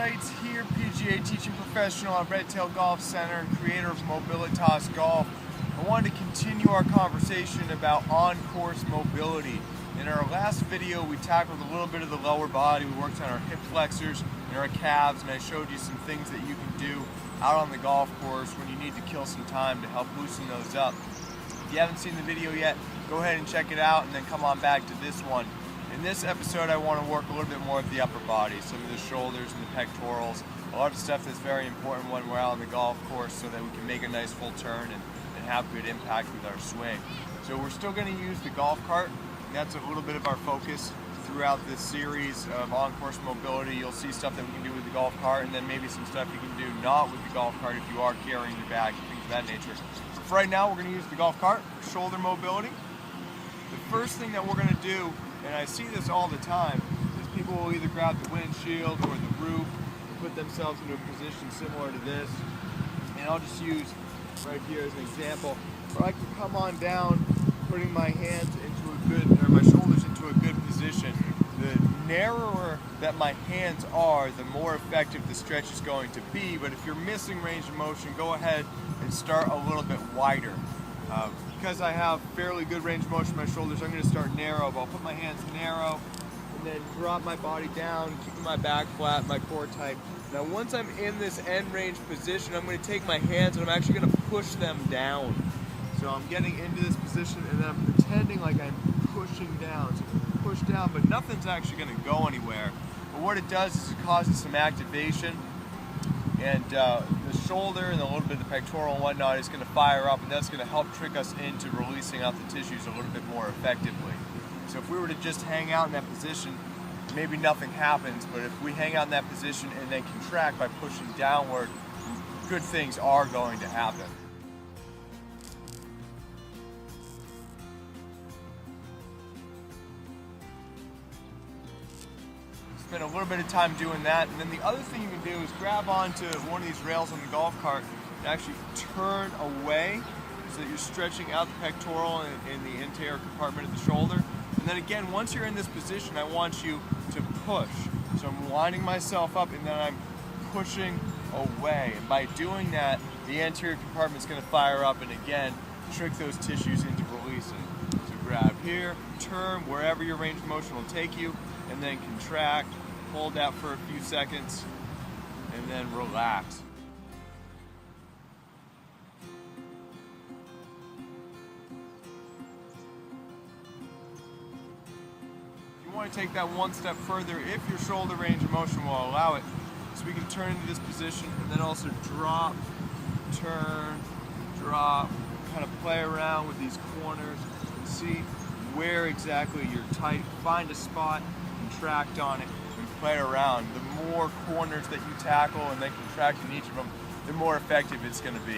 Seitz here, PGA teaching professional at Red Tail Golf Center and creator of Mobilitas Golf. I wanted to continue our conversation about on-course mobility. In our last video, we tackled a little bit of the lower body. We worked on our hip flexors and our calves, and I showed you some things that you can do out on the golf course when you need to kill some time to help loosen those up. If you haven't seen the video yet, go ahead and check it out and then come on back to this one. In this episode, I want to work a little bit more with the upper body, some of the shoulders and the pectorals, a lot of stuff that's very important when we're out on the golf course so that we can make a nice full turn and have good impact with our swing. So we're still going to use the golf cart. That's a little bit of our focus throughout this series of on-course mobility. You'll see stuff that we can do with the golf cart, and then maybe some stuff you can do not with the golf cart if you are carrying your bag and things of that nature. But for right now, we're going to use the golf cart for shoulder mobility. The first thing that we're going to do, and I see this all the time, is people will either grab the windshield or the roof and put themselves into a position similar to this. And I'll just use right here as an example, where I can come on down, putting my hands into a good, or my shoulders into a good position. The narrower that my hands are, the more effective the stretch is going to be. But if you're missing range of motion, go ahead and start a little bit wider. Because I have fairly good range of motion in my shoulders, I'm going to start narrow, but I'll put my hands narrow and then drop my body down, keeping my back flat, my core tight. Now once I'm in this end range position, I'm going to take my hands and I'm actually going to push them down. So I'm getting into this position and then I'm pretending like I'm pushing down. So push down, but nothing's actually going to go anywhere. But what it does is it causes some activation, and the shoulder and a little bit of the pectoral and whatnot is going to fire up, and that's going to help trick us into releasing out the tissues a little bit more effectively. So if we were to just hang out in that position, maybe nothing happens, but if we hang out in that position and then contract by pushing downward, good things are going to happen. Spend a little bit of time doing that, and then the other thing you can do is grab onto one of these rails on the golf cart and actually turn away so that you're stretching out the pectoral and the anterior compartment of the shoulder. And then again, once you're in this position, I want you to push. So I'm winding myself up and then I'm pushing away. And by doing that, the anterior compartment is going to fire up and again, trick those tissues into releasing. So grab here, turn wherever your range of motion will take you, and then contract, hold that for a few seconds, and then relax. You want to take that one step further if your shoulder range of motion will allow it. So we can turn into this position and then also drop, turn, drop, kind of play around with these corners and see where exactly you're tight. Find a spot, contract on it, and play around. The more corners that you tackle and then contract in each of them, the more effective it's going to be.